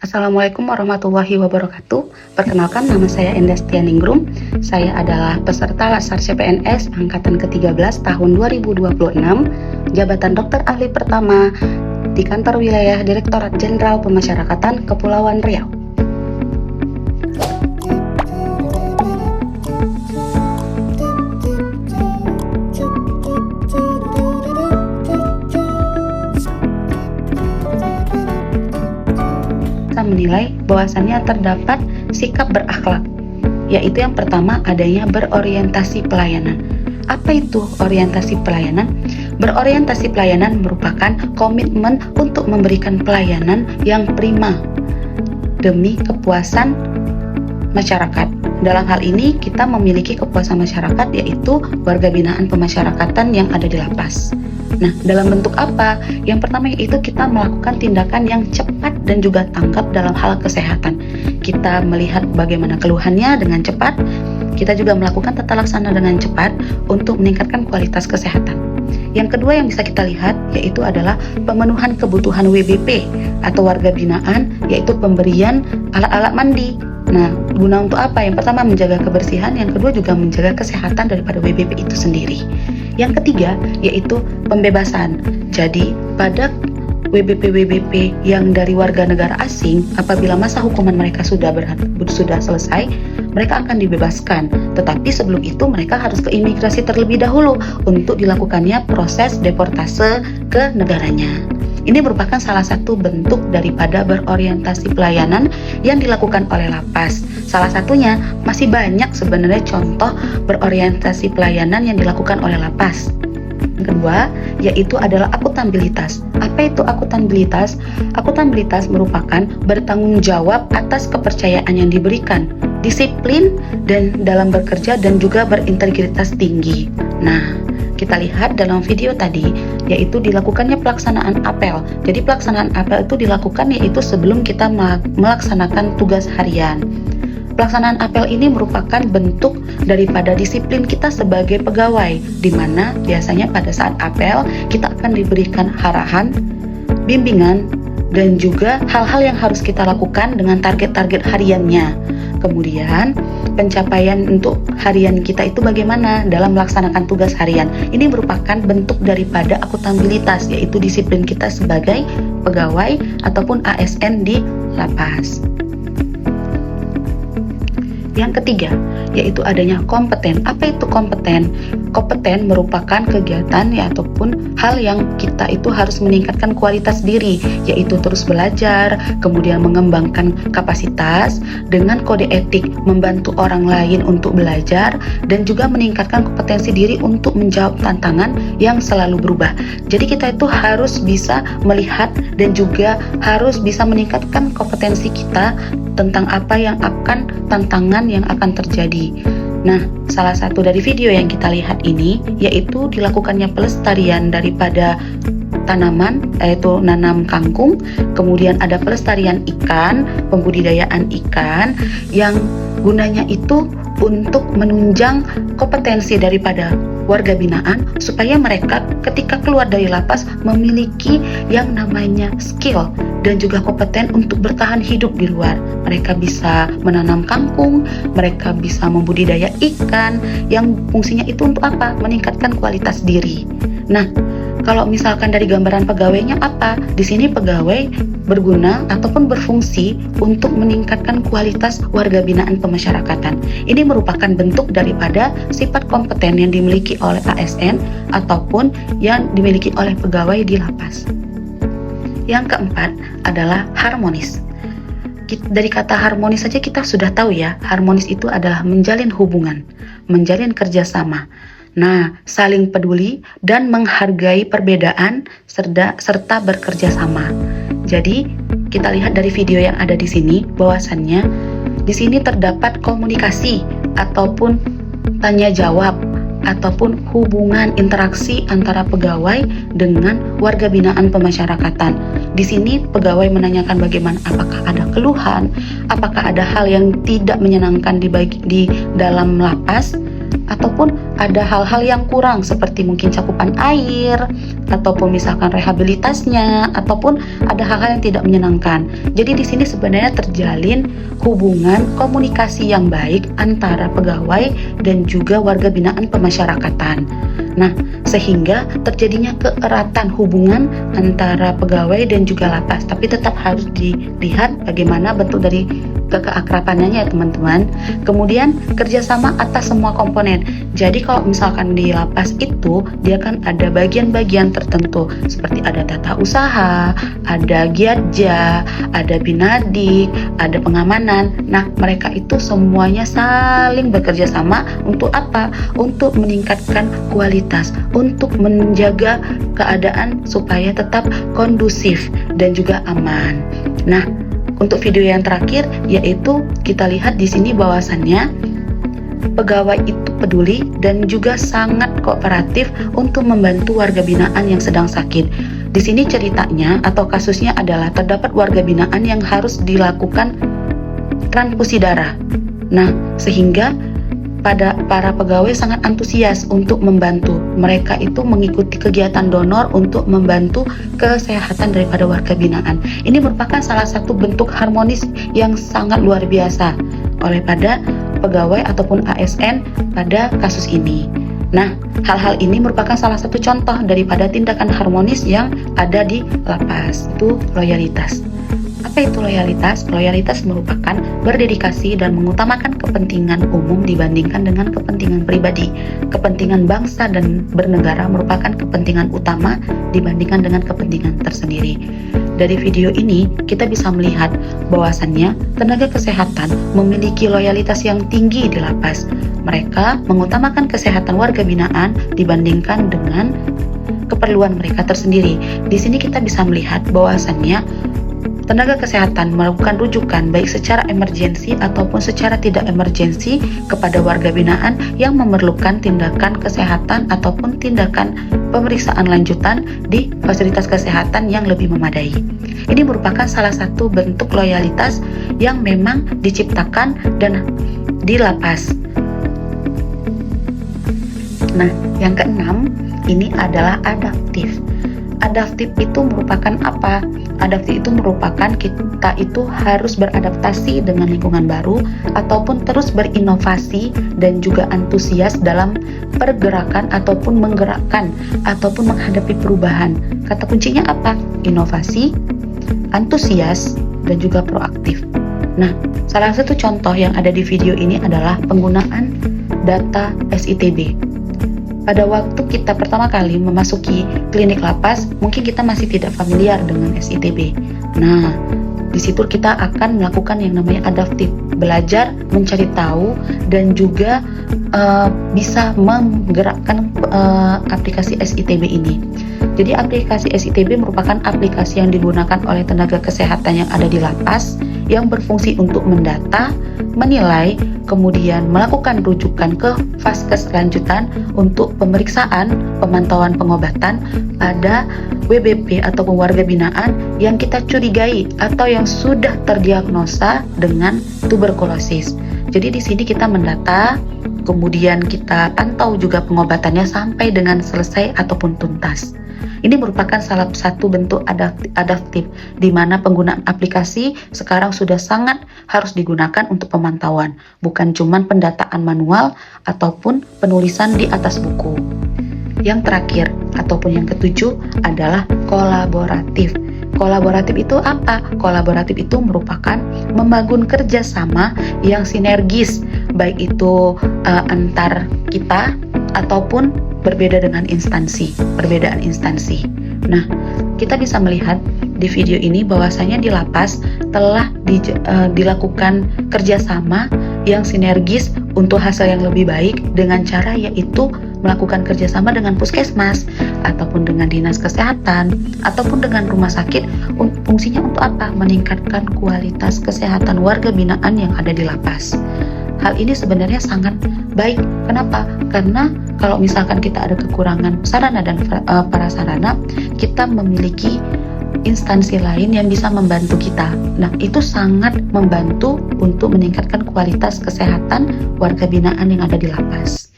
Assalamualaikum warahmatullahi wabarakatuh. Perkenalkan, nama saya Endastian Ningrum. Saya adalah peserta Latsar CPNS angkatan ke-13 tahun 2026, jabatan dokter ahli pertama di kantor wilayah Direktorat Jenderal Pemasyarakatan Kepulauan Riau. Menilai bahwasannya terdapat sikap berakhlak, yaitu yang pertama adanya berorientasi pelayanan. Apa itu orientasi pelayanan? Berorientasi pelayanan merupakan komitmen untuk memberikan pelayanan yang prima demi kepuasan masyarakat. Dalam hal ini kita memiliki kepuasan masyarakat, yaitu warga binaan pemasyarakatan yang ada di lapas. Nah, dalam bentuk apa? Yang pertama yaitu kita melakukan tindakan yang cepat dan juga tanggap dalam hal kesehatan. Kita melihat bagaimana keluhannya dengan cepat. Kita juga melakukan tata laksana dengan cepat untuk meningkatkan kualitas kesehatan. Yang kedua yang bisa kita lihat yaitu adalah pemenuhan kebutuhan WBP atau warga binaan, yaitu pemberian alat-alat mandi. Nah, guna untuk apa? Yang pertama menjaga kebersihan, yang kedua juga menjaga kesehatan daripada WBP itu sendiri. Yang ketiga yaitu pembebasan. Jadi pada WBP yang dari warga negara asing, apabila masa hukuman mereka sudah selesai, mereka akan dibebaskan. Tetapi sebelum itu mereka harus ke imigrasi terlebih dahulu untuk dilakukannya proses deportase ke negaranya. Ini merupakan salah satu bentuk daripada berorientasi pelayanan yang dilakukan oleh lapas. Salah satunya, masih banyak sebenarnya contoh berorientasi pelayanan yang dilakukan oleh lapas. Yang kedua, yaitu adalah akuntabilitas. Apa itu akuntabilitas? Akuntabilitas merupakan bertanggung jawab atas kepercayaan yang diberikan, disiplin dan dalam bekerja dan juga berintegritas tinggi. Nah, kita lihat dalam video tadi, yaitu dilakukannya pelaksanaan apel. Jadi pelaksanaan apel itu dilakukan yaitu sebelum kita melaksanakan tugas harian. Pelaksanaan apel ini merupakan bentuk daripada disiplin kita sebagai pegawai, di mana biasanya pada saat apel kita akan diberikan arahan, bimbingan, dan juga hal-hal yang harus kita lakukan dengan target-target hariannya. Kemudian pencapaian untuk harian kita itu bagaimana dalam melaksanakan tugas harian. Ini merupakan bentuk daripada akuntabilitas, yaitu disiplin kita sebagai pegawai ataupun ASN di lapas. Yang ketiga, yaitu adanya kompeten. Apa itu kompeten? Kompeten merupakan kegiatan ataupun hal yang kita itu harus meningkatkan kualitas diri, yaitu terus belajar, kemudian mengembangkan kapasitas dengan kode etik, membantu orang lain untuk belajar, dan juga meningkatkan kompetensi diri untuk menjawab tantangan yang selalu berubah. Jadi kita itu harus bisa melihat dan juga harus bisa meningkatkan kompetensi kita tentang apa yang akan tantangan yang akan terjadi. Nah, salah satu dari video yang kita lihat ini yaitu dilakukannya pelestarian daripada tanaman, yaitu nanam kangkung, kemudian ada pelestarian ikan, pembudidayaan ikan yang gunanya itu untuk menunjang kompetensi daripada warga binaan supaya mereka ketika keluar dari lapas memiliki yang namanya skill dan juga kompeten untuk bertahan hidup di luar. Mereka bisa menanam kangkung, mereka bisa membudidaya ikan yang fungsinya itu untuk apa? Meningkatkan kualitas diri. Nah, kalau misalkan dari gambaran pegawainya apa? Di sini pegawai berguna ataupun berfungsi untuk meningkatkan kualitas warga binaan pemasyarakatan. Ini merupakan bentuk daripada sifat kompeten yang dimiliki oleh ASN ataupun yang dimiliki oleh pegawai di lapas. Yang keempat adalah harmonis. Dari kata harmonis saja kita sudah tahu ya, harmonis itu adalah menjalin hubungan, menjalin kerjasama. Nah, saling peduli dan menghargai perbedaan serta bekerja sama. Jadi, kita lihat dari video yang ada di sini bahwasannya di sini terdapat komunikasi ataupun tanya jawab ataupun hubungan interaksi antara pegawai dengan warga binaan pemasyarakatan. Di sini pegawai menanyakan bagaimana, apakah ada keluhan, apakah ada hal yang tidak menyenangkan di dalam lapas, ataupun ada hal-hal yang kurang seperti mungkin cakupan air, ataupun misalkan rehabilitasnya, ataupun ada hal-hal yang tidak menyenangkan. Jadi di sini sebenarnya terjalin hubungan komunikasi yang baik antara pegawai dan juga warga binaan pemasyarakatan. Nah, sehingga terjadinya keeratan hubungan antara pegawai dan juga lapas, tapi tetap harus dilihat bagaimana bentuk dari keakrabannya ya teman-teman. Kemudian kerjasama atas semua komponen. Jadi kalau misalkan di lapas itu dia kan ada bagian-bagian tertentu seperti ada tata usaha, ada giatja, ada binadik, ada pengamanan. Nah, mereka itu semuanya saling bekerja sama untuk apa? Untuk meningkatkan kualitas, untuk menjaga keadaan supaya tetap kondusif dan juga aman. Nah, untuk video yang terakhir yaitu kita lihat di sini bahwasannya pegawai itu peduli dan juga sangat kooperatif untuk membantu warga binaan yang sedang sakit. Di sini ceritanya atau kasusnya adalah terdapat warga binaan yang harus dilakukan transfusi darah. Nah, sehingga para pegawai sangat antusias untuk membantu. Mereka itu mengikuti kegiatan donor untuk membantu kesehatan daripada warga binaan. Ini merupakan salah satu bentuk harmonis yang sangat luar biasa oleh pada pegawai ataupun ASN pada kasus ini. Nah, hal-hal ini merupakan salah satu contoh daripada tindakan harmonis yang ada di lapas, itu loyalitas. Apa itu loyalitas? Loyalitas merupakan berdedikasi dan mengutamakan kepentingan umum dibandingkan dengan kepentingan pribadi. Kepentingan bangsa dan bernegara merupakan kepentingan utama dibandingkan dengan kepentingan tersendiri. Dari video ini, kita bisa melihat bahwasannya tenaga kesehatan memiliki loyalitas yang tinggi di lapas. Mereka mengutamakan kesehatan warga binaan dibandingkan dengan keperluan mereka tersendiri. Di sini kita bisa melihat bahwasannya tenaga kesehatan melakukan rujukan baik secara emergensi ataupun secara tidak emergensi kepada warga binaan yang memerlukan tindakan kesehatan ataupun tindakan pemeriksaan lanjutan di fasilitas kesehatan yang lebih memadai. Ini merupakan salah satu bentuk loyalitas yang memang diciptakan dan di lapas. Nah, yang keenam ini adalah adaptif. Adaptif itu merupakan apa? Adaptif itu merupakan kita itu harus beradaptasi dengan lingkungan baru ataupun terus berinovasi dan juga antusias dalam pergerakan ataupun menggerakkan ataupun menghadapi perubahan. Kata kuncinya apa? Inovasi, antusias, dan juga proaktif. Nah, salah satu contoh yang ada di video ini adalah penggunaan data SITB. Pada waktu kita pertama kali memasuki klinik lapas, mungkin kita masih tidak familiar dengan SITB. Nah, di situ kita akan melakukan yang namanya adaptif, belajar, mencari tahu, dan juga bisa menggerakkan aplikasi SITB ini. Jadi aplikasi SITB merupakan aplikasi yang digunakan oleh tenaga kesehatan yang ada di lapas yang berfungsi untuk mendata, menilai, kemudian melakukan rujukan ke vaskes lanjutan untuk pemeriksaan, pemantauan pengobatan pada WBP atau warga binaan yang kita curigai atau yang sudah terdiagnosa dengan tuberkulosis. Jadi di sini kita mendata, kemudian kita pantau juga pengobatannya sampai dengan selesai ataupun tuntas. Ini merupakan salah satu bentuk adaptif di mana penggunaan aplikasi sekarang sudah sangat harus digunakan untuk pemantauan, bukan cuma pendataan manual ataupun penulisan di atas buku. Yang terakhir ataupun yang ketujuh adalah kolaboratif. Kolaboratif itu apa? Kolaboratif itu merupakan membangun kerjasama yang sinergis, baik itu antar kita ataupun berbeda dengan perbedaan instansi. Nah, kita bisa melihat di video ini bahwasanya di lapas telah dilakukan kerjasama yang sinergis untuk hasil yang lebih baik dengan cara yaitu melakukan kerjasama dengan puskesmas ataupun dengan dinas kesehatan ataupun dengan rumah sakit. Fungsinya untuk apa? Meningkatkan kualitas kesehatan warga binaan yang ada di lapas. Hal ini sebenarnya sangat baik. Kenapa? Karena kalau misalkan kita ada kekurangan sarana dan prasarana, kita memiliki instansi lain yang bisa membantu kita. Nah, itu sangat membantu untuk meningkatkan kualitas kesehatan warga binaan yang ada di lapas.